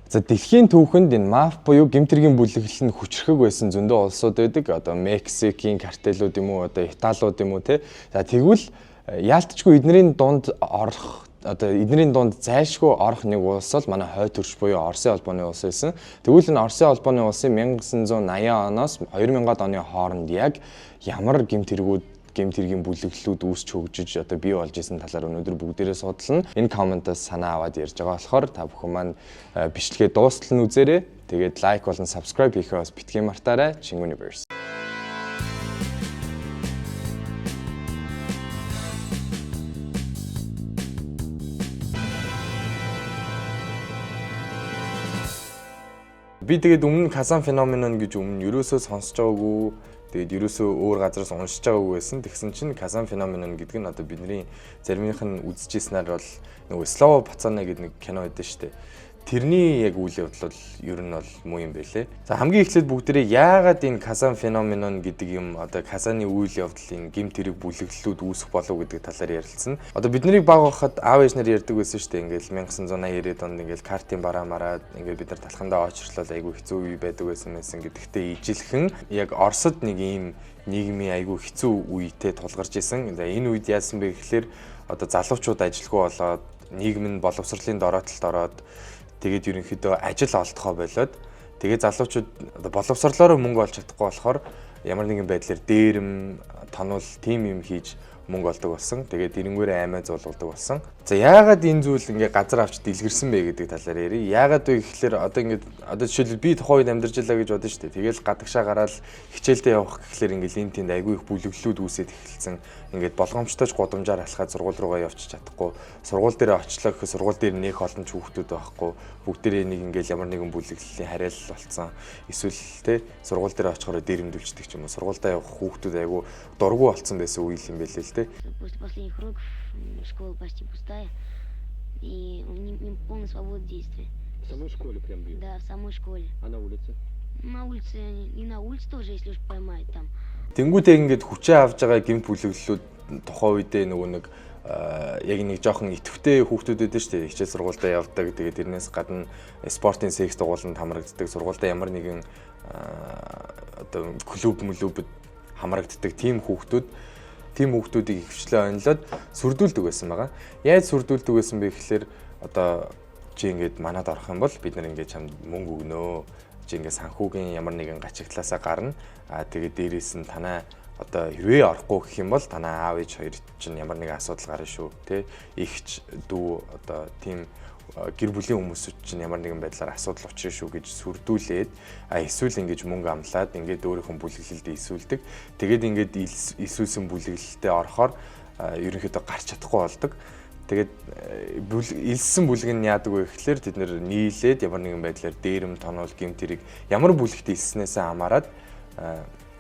За дэлхийн түүхэнд энэ маф буюу гэмтэргийн бүлэглэл нь хүчрхэг байсан зөндөө улсууд байдаг. Одоо Мексикийн картелууд юм уу, одоо Италиуд юм уу те. За тэгвэл яалтчгүй эднэрийн дунд зайлшгүй орох нэг улс бол манай хойд төрч буюу Оросын холбооны улс байсан. Тэгвэл энэ Оросын холбооны улсын 1980 оноос 2000 оны хооронд яг ямар гэмтэргийн бүлэглэлүүд үүсч хөгжиж одоо бий болж исэн талаар өнөөдөр бүгдээрээ судална. Энэ комментоос санаа аваад ярьж байгаа болохоор та бүхэн маань бичлэгээ дуустал нь үзээрэй. Тэгээд лайк болон subscribe хийхээ бас битгий мартаарай. Chinguniverse. Би тэгээд өмнө Kazan phenomenon гэж өмнө ерөөсөө сонсож байгаагүй. Тэгээд ерөөсөө өөр газараас уншиж байгаагүй байсан. Тэгсэн чинь Kazan phenomenon гэдэг нь одоо бидний заримынх нь үзэжсэнээр бол нөгөө Слава Пацана гэдэг нэг кино байдаг шүү дээ. Тэрний яг үйл явдал бол ер нь бол муу юм байлээ. За хамгийн эхлээд бүгдээрээ яагаад энэ Kazan phenomenon гэдэг юм одоо Kazan-ы үйл явдлын гэмт хэрэг бүлэглэлүүд үүсэх болов гэдэг талаар ярилцсан. Одоо бид нарыг баг байхад аав ээж нар ярьдаг байсан шүү дээ. Ингээл 1980-90-ад онд ингээл картын бараа мараад ингээд бид нар талхандаа очрлол айгүй хэцүү үе байдаг байсан гэдэгтээ ижилхэн яг Оросд нэг ийм нийгмийн айгүй хэцүү үетэй тулгарч исэн. Энэ үед яасан бэ гэхэлэр одоо залуучууд ажилгүй болоод нийгэм нь боловсролын дороотолд ороод тэгээд ерөнхийдөө ажил олдохоо болоод тэгээд залуучууд боловсрлороо мөнгө олж чадахгүй болохоор ямар нэгэн байдлаар дээрэм тонол тим юм хийж мөнгө олдог болсон. Тэгээд эрэнгүүрээ аймаа зуулгадаг болсон. За яагаад энэ зүйл ингээ газар авч дэлгэрсэн бэ гэдэг талаар ярив. Яагаад вэ гэхэлэр одоо жишээлбэл би тухайн үед амьдарч байлаа гэж бодсон шүү дээ. Тэгэл гадагшаа гараад хичээлдээ явах гэхэлэр ингээл энэ тэнд айгүй их бүлэглэлүүд үүсээд эхэлсэн. Ингээд болгоомжтойч гудамжаар алхаад сургууль руугаа явчих чадахгүй. Сургууль дээр очлоо гэхэд сургууль дээр нэх олон ч хүүхдүүд байхгүй. Бүгдээрээ нэг ингээл ямар нэгэн бүлэглэлийн харьяалал болцсон. Эсвэл те сургууль дээр очихоор дээрэмдүүлждэг ч юм уу. Сургуультай явах хүүхдүүд айгүй дургу болцсон байсан үйл юм байлээ л те. После последних уроков школа почти пустая, и не полная свобода действия. В самой школе прям бьют? Да, в самой школе. А на улице? На улице, и на улице тоже, если уж поймают там. Тэнгүүтээ ингээд хүчээ авж байгаа гэмт бүлэглэлүүд тухайн үедээ нөгөө нэг яг нэг жоохон идэвхтэй хүүхдүүд байдаг шүү дээ. Хичээл сургуультай явдаг. Тэгээд тэрнээс гадна спортын секс дугууланд хамрагддаг. Сургуультай ямар нэгэн одоо клуб хамрагддаг тийм хүүхдүүдийг ихвчлэн онлоод сүрдүүлдэг байсан байгаа. Яаж сүрдүүлдэг байсан бэ гэхэлэр одоо чи ингээд манад орох юм бол бид нар ингээд чамд мөнгө өгнө. Чи ингээд санхүүгийн ямар нэгэн гачигтлаасаа гарна. Тэгээд дээрээс нь танаа одоо хэрвээ орохгүй гэх юм бол танаа аав ээж хоёр чинь ямар нэгэн асуудал гарна шүү. Тэ ихч дүү одоо тийм гэр бүлийн хүмүүсүүд чинь ямар нэгэн байдлаар асуудал учрна шүү гэж сүрдүүлээд эсвэл ингэж мөнгө амлаад ингээд өөрийнхөө бүлэглэлд ийсүүлдэг. Тэгээд ингээд ийсүүлсэн бүлэглэлтэд орохоор ерөнхийдөө гарч чадахгүй болдог. Тэгээд илсэн бүлэг нь яадаг вэ гэхэлэр тэд нэр нийлээд ямар нэгэн байдлаар дээрэм тонол гэмт хэрэг ямар бүлэгт илснээсээ хамаарат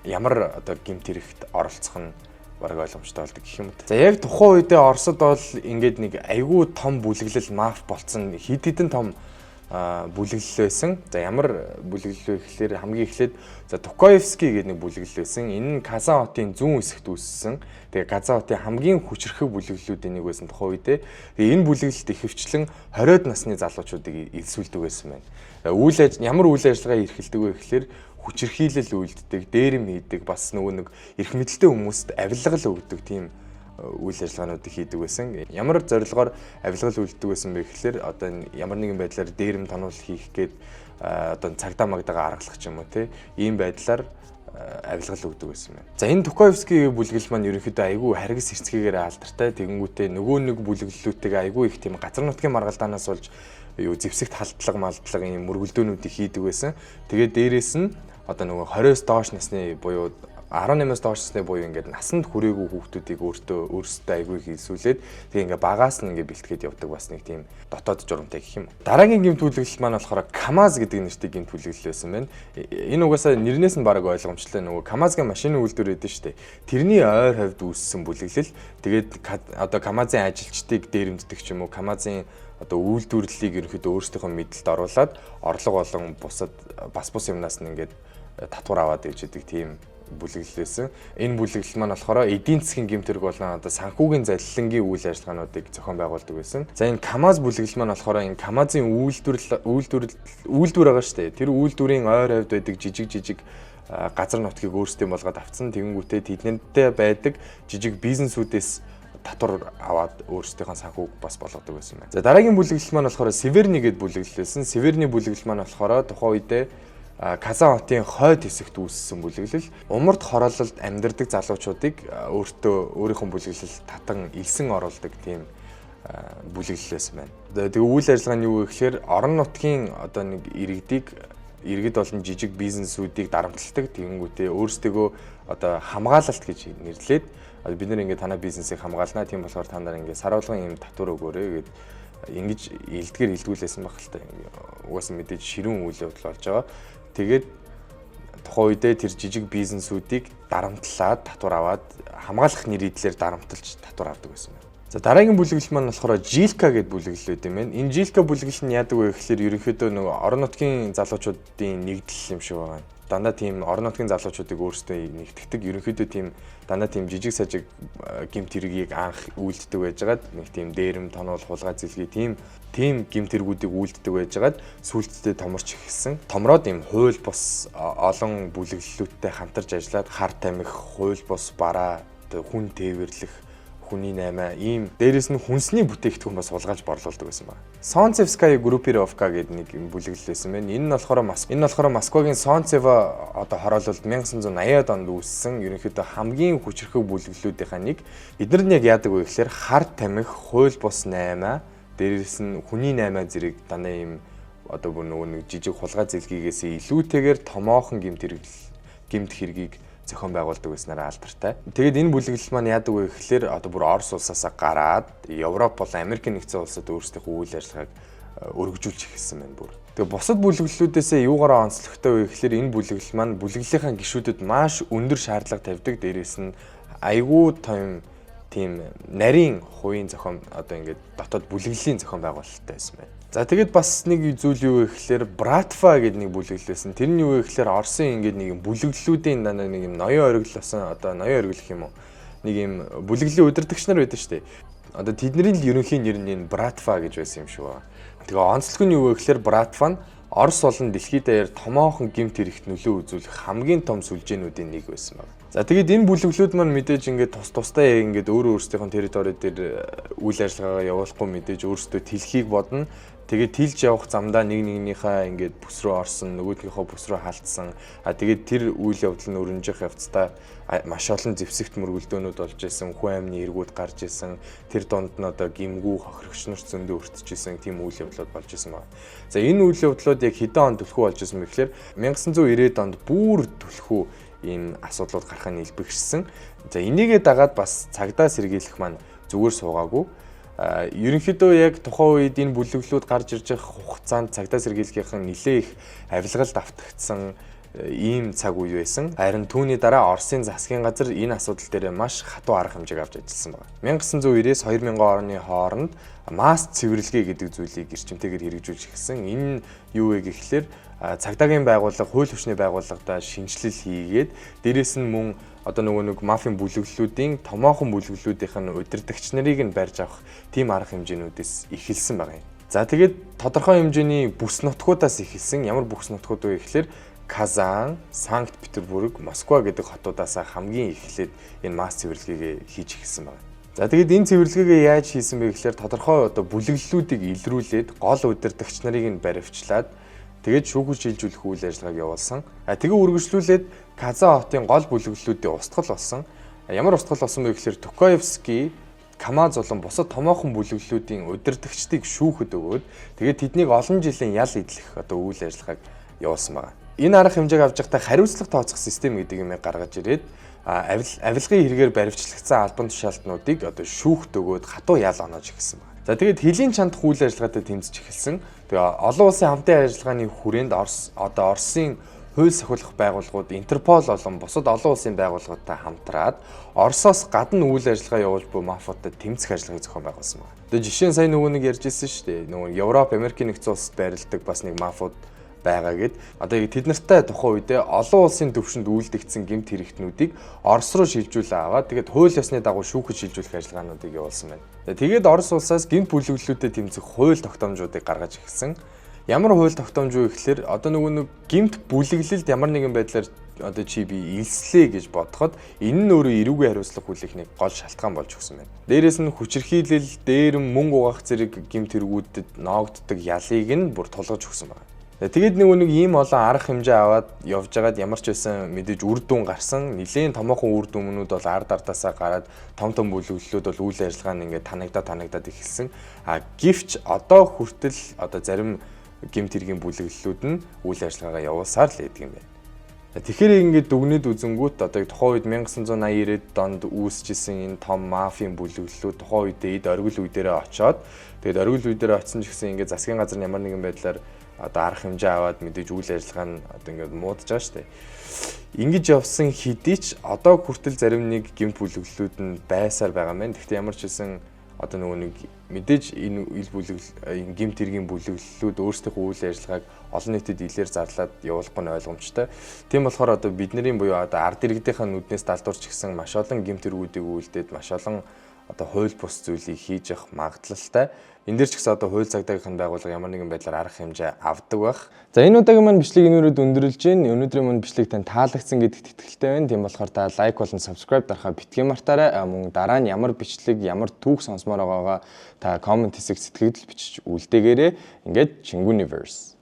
ямар одоо гэмт хэрэгт оролцох нь бараг ойлгомжтой болдог гэх юм. За яг тухайн үедээ Оросд бол ингээд нэг айгүй том бүлэглэл маф болцсон хэд хэдэн том бүлэглэл байсан. За ямар бүлэглэл вэ гэхэлэр хамгийн эхлээд за Тукаевский гэдэг нэг бүлэглэл байсан. Энэ нь Казан хотын зүүн хэсэгт үүссэн. Тэгээ Казан хотын хамгийн хүчрхэг бүлэглэлүүдийн нэг байсан тухайн үедээ. Тэгээ энэ бүлэглэлд ихэвчлэн 20-од насны залуучуудыг илсүүлдэг байсан байна. Ямар үйл ажиллагаа эрхэлдэг вэ гэхэлэр хүчирхийлэл үйлддэг, дээрэм хийдэг, бас нөгөө нэг эрх мэдэлтэй хүмүүст авилгал өгдөг тийм үйл ажиллагаануудыг хийдэг байсан. Ямар зорилгоор авилгал үйлддэг байсан бэ гэхэлэр одоо ямар нэгэн байдлаар дээрэм тонол хийх гээд одоо цагдаа магдагаа аргалах ч юм уу те ийм байдлаар авилгал өгдөг байсан байна. За энэ Тукаевский бүлэглэл маань ерөнхийдөө айгүй харгас хэрцгийгээр алдартай. Тэгэнгүүтээ нөгөө нэг бүлэглэлүүдтэйгээ айгүй их тийм газар нутгийн маргалдаанаас болж зэвсэгт халдлага ийм мөргөлдөөнүүдийг хийдэг байсан. Тэгээд дээрээс нь одоо нөгөө 20-с доош насны буюу 18-аас доош насны буюу ингээд насанд хүрээгүй хүүхдүүдийг өөрсдөө айгүй хийсүүлээд тэгээ ингээд багаас нь ингээд бэлтгээд явдаг бас нэг тийм дотоод журамтай гэх юм. Дараагийн гэмт бүлэглэл маань болохоор КамАЗ гэдэг нэртэй гэмт бүлэглэл байсан байна. Энэ угаасаа нэрнээс нь бараг ойлгомжтой нөгөө КамАЗ-гийн машины үйлдвэр гэдэг шүү дээ. Тэрний ойр хавьд үүссэн бүлэглэл. Тэгээд одоо КамАЗ-ын ажилчдыг дээрэмддэг ч юм уу КамАЗ-ын одоо үйлдвэрлэлийг ерөнхийдөө өөрсдийнхөө мэдэлд оруулаад орлого болон бус юмнаас нь ингээд татвар аваад иж идэг тийм бүлэглэлсэн. Энэ бүлэглэл маань болохоор эдийн засгийн гэмтэрэг болон одоо санхүүгийн залилангийн үйл ажиллагаануудыг зохион байгуулдаг байсан. За энэ КАМАЗ бүлэглэл маань болохоор энэ КАМАЗын үйлдвэр байгаа шүү дээ. Тэр үйлдвэрийн ойр хавьд байдаг жижиг газар нутгийг өөрсдөө болгоод авцсан. Тэгэнгүүтээ тэднэртэй байдаг жижиг бизнесүүдээс татвар аваад өөрсдийнхөө санхүүг бас болгодог байсан байна. За дараагийн бүлэглэл маань болохоор Северни гэдэг бүлэглэл байсан. Северни бүлэглэл маань болохоор тухайн үедээ Казан хотын хойд хэсэгт үүссэн бүлэглэл. Умард хороололд амьдардаг залуучуудыг өөрийнхөө бүлэглэл татан элсэн оруулдаг тийм бүлэглэл байсан байна. Тэгээ үйл ажиллагаа нь юу гэхээр орон нутгийн одоо нэг иргэд болон жижиг бизнесүүдийг дарамтлагдаг. Тэгэнгүүтээ өөрсдөө одоо хамгаалалт гэж нэрлээд бид нэр ингээд танай бизнесийг хамгаалнаа. Тийм болохоор та нар ингээд сар болгон юм татвар өгөөрэй гэд ингэж илдгүүлсэн баг л та. Угаасаа мэдээж ширүүн үйл явдал болж байгаа. Тэгээд тухайн үедээ тэр жижиг бизнесүүдийг дарамтлаад татвар аваад хамгаалах нэрийдлэр дарамтлж татвар авдаг байсан байна. За дараагийн бүлэглэл маань болохоор Жилка гэдэг бүлэглэл байт юм байна. Энэ Жилка бүлэглэл нь яадаг вэ гэхээр ерөнхийдөө нөгөө орон нутгийн залуучуудын нэгдэл юм шиг байна. Дандаа тийм орон нутгийн залуучуудыг өөрсдөө нэгтгэдэг. Ерөнхийдөө тийм дандаа тийм жижиг сажиг гэмт хэргийг анх үйлддэг байжгаад нэг тийм дээрэм тонол хулгай зэлгийн тийм гэмт хэрэгүүдийг үйлддэг байжгаад сүүлдээ томорч ихсэн. Томроод ийм хууль бус олон бүлэглэлүүдтэй хамтарч ажиллаад хар тамхи, хууль бус бараа, хүн тээвэрлэх, хүний 8 ийм дээрэс нь хүнсний бүтээгдэхүүн бас сулгааж борлуулдаг байсан байна. Солнцевская группировка гэдэг нэг бүлэглэл байсан байна. Энэ нь болохоор Москвагийн Солнцева одоо хороололд 1980-ад онд үүссэн ерөнхийдөө хамгийн хүчирхэг бүлэглэлүүдийнхаа нэг. Эдгээр нь яг яадаг вэ гэхээр хар тамхи, хууль бус 8, дээрэс нь хүний 8 зэрэг дандаа ийм одоо бүр нөгөө нэг жижиг хулгай зэлгийгээс илүүтэйгээр томоохон гэмт хэргийг зохион байгуулдаг байснараа алдартай. Тэгээд энэ бүлэглэл маань яадаг вэ гэхээр одоо бүр Орос улсаасаа гараад Европ болон Америк нэгдсэн улсад өөрсдийнхөө үйл ажиллагааг өргөжүүлж эхэлсэн байна бүр. Тэгээд бусад бүлэглэлүүдээсээ юугаараа онцлогтой вэ гэхээр энэ бүлэглэл маань бүлэглэлийнхаа гишүүдэд маш өндөр шаардлага тавьдаг. Дээрээс нь айгүй тийм нарийн хувийн зохион одоо ингээд дотоод бүлэглэлийн зохион байгуулалттай байсан байна. За тэгээд бас нэг зүйл юу вэ гэхээр Братва гэдэг нэг бүлэглэл байсан. Тэр нь юу вэ гэхээр Оросын ингээд нэг юм бүлэглэлүүдийн дандаа нэг юм ноён оргил болсон одоо ноён оргил гэх юм уу. Нэг юм бүлэглэлийн удирдагч нар байдаг шүү дээ. Одоо тэдний л ерөнхий нэр нь Братва гэж байсан юм шиг байна. Тэгээ онцлог нь юу вэ гэхээр Братва нь Орос болон дэлхийд даяар томоохон гэмт хэрэгт нөлөө үзүүлэх хамгийн том сүлжээнүүдийн нэг байсан байна. За тэгээд энэ бүлэглүүд маань мэдээж ингээд тусдаа яг ингээд өөрсдийнхөө территори дээр үйл ажиллагаагаа явуулахгүй мэдээж өөрсдөө тэлхийг бодно. Тэгээд тэлж явах замдаа нэгнийхээ ингээд бүс рүү орсон, нөгөөдгийнхөө бүс рүү халтсан. Тэгээд тэр үйл явдал нь өрнжих явцдаа маш олон зэвсэгт мөргөлдөөнүүд болж исэн, хүн амны эргүүд гарч исэн. Тэр донд нь одоо гимгүү хохирогч нар зөндөө өртөж исэн тийм үйл явдлууд болж исэн байна. За энэ үйл явдлууд яг хэдэн онд түлхүү болж исэн бэ гэхээр 1990-ад онд бүр түлхүү ийм асуудлууд гарахыг илбэгшсэн. За энийгээ дагаад бас цагдаа сэргийлэх маань зүгээр суугаагүй. Ерөнхийдөө яг тухайн үед энэ бүлэглэлүүд гарч ирж байгаа хугацаанд цагдаа сэргийлгийнхэн нэлээ их авилгалд автагдсан ийм цаг үе байсан. Харин түүний дараа Оросын засгийн газар энэ асуудал дээр маш хатуу арга хэмжээг авч ажилласан байна. 1990-ээс 2000 оны хооронд масс цэвэрлэгээ гэдэг зүйлийг эрчимтэйгээр хэрэгжүүлж эхэлсэн. Энэ юу вэ гэхлээр цагдаагийн байгууллага, хууль хүчний байгууллагадаа шинжилэл хийгээд дээрэс нь мөн одоо нэг мафийн бүлэглэлүүдийн томоохон бүлэглэлүүдийн удирдагч нарыг нь барьж авах тийм арга хэмжээнүүдээс эхэлсэн байна. За тэгээд тодорхой хэмжээний бүс нутгуудаас эхэлсэн. Ямар бүс нутгууд вэ гэхлээр Казан, Санкт-Петербург, Москва гэдэг хотуудаас хамгийн эхлээд энэ масс цэвэрлэгээ хийж эхэлсэн байна. За тэгээд энэ цэвэрлэгээ яаж хийсэн бэ гэхлээр тодорхой одоо бүлэглэлүүдийг илрүүлээд гол удирдагч нарыг нь баривчлаад тэгээд шүүгүүр шилжүүлэх үйл ажиллагааг явуулсан. Тэгээ үргэлжлүүлээд Казан хотын гол бүлэглэлүүдийн устгал болсон. Ямар устгал болсон бэ гэхээр Токаевский, КАМАЗ болон бусад томоохон бүлэглэлүүдийн удирдагчдыг шүүхэд өгөөд тэгээд тэднийг олон жилийн ял идэх одоо үйл ажиллагааг явуулсан байна. Энэ арга хэмжээг авч байхдаа хариуцлага тооцох систем гэдэг юм гаргаж ирээд авилгын хэрэгээр баривчлагдсан албан тушаалтнуудыг одоо шүүхт өгөөд хатуу ял оноож эхэлсэн байна. За тэгээд хөлийн чандах үйл ажиллагаатай тэмцэж эхэлсэн. Тэгээ олон улсын хамтын ажиллагааны хүрээнд Оросын хууль сахиулах байгууллагууд Интерпол болон бусад олон улсын байгууллагуудтай хамтраад Оросоос гадна үйл ажиллагаа явуулж буй мафиатай тэмцэх ажиллагааг зохион байгуулсан байна. Тэгээ жишээ нь сая нэг ярьжсэн шүү дээ. Европ, Америк нэгдсэн улсад байрладаг бас нэг мафиуд байгаа гэд. Одоо яг тэд нартай тухайн үедээ олон улсын төвшөнд үйлдэгдсэн гэмт хэрэгтнүүдийг Орос руу шилжүүлээ аваад тэгээд хууль ёсны дагуу шүүхэд шилжүүлэх ажиллагаануудыг явуулсан байна. Тэгээд Орос улсаас гэмт бүлэглэлүүдэд тэмцэх хууль тогтоомжуудыг гаргаж ирсэн. Ямар хууль тогтоомж вэ гэхээр одоо нэг гэмт бүлэглэлд ямар нэгэн байдлаар одоо чи би илслээ гэж бодоход энэ нь өөрөө эрүүгийн хариуцлага хүлээх нэг гол шалтгаан болж өгсөн байна. Дээрээс нь хүчирхийлэл, дээрэм мөнгө угаах зэрэг гэмт хэрэгүүдэд ноогддог ялыг нь бүр тулгаж өгсөн байна. Тэгээд нэг ийм олон арга хэмжээ аваад явж байгаад ямар ч байсан мэдээж үр дүн гарсан. Нилийн томоохон үр дүнүүд бол ард ардаасаа гараад том бүлэглэлүүд бол үйл ажиллагаа нь ингээд танагдаад эхэлсэн. Гэвч одоо хүртэл одоо зарим гэмт хэргийн бүлэглэлүүд нь үйл ажиллагаагаа явуулсаар л байдаг юм байна. Тэгэхээр ингээд дүгнэд үзэнгүүт одоо тухайн үед 1980-90-ад донд үүсчихсэн энэ том мафийн бүлэглэлүүд тухайн үед оргил үе дээрээ очоод тэгээд оргил үе дээрээ очсон ч гэсэн ингээд засгийн газар ямар нэгэн байдлаар одоо арга хэмжээ аваад мэдээж үйл ажиллагаа нь одоо ингээд муудаж байгаа шүү дээ. Ингэж явсан хэдий ч одоо хүртэл зарим нэг гэмт бүлэглэлүүд нь байсаар байгаа юм. Гэхдээ ямар ч хэлсэн одоо нэг мэдээж энэ гэмт хэргийн бүлэглэлүүд өөрсдийнхөө үйл ажиллагааг олон нийтэд илээр зарлаад явуулахгүй нь ойлгомжтой. Тийм болохоор одоо бидний буюу одоо ард иргэдийнхээ нүднээс далдуурч гисэн маш олон гэмт хэргүүдийг үйлдээд маш олон одоо хууль бус зүйлийг хийж явах магадлалтай. Энэ дээр ч гэсэн одоо хууль цагдаагийнхын байгууллага ямар нэгэн байдлаар арга хэмжээ авдаг байх. За энэ удаагийн маань бичлэгийг өнөөдөр өндөрлж байна. Өнөөдрийн маань бичлэг тань таалагдсан гэдэгт итгэлтэй байна. Тийм болохоор та лайк болон subscribe дарахаа битгий мартаарай. Мөн дараа нь ямар бичлэг, ямар түүх сонсомоор байгаагаа та комент хэсэгт сэтгэгдэл бичиж үлдээгээрэй. Ингээд Chingu Universe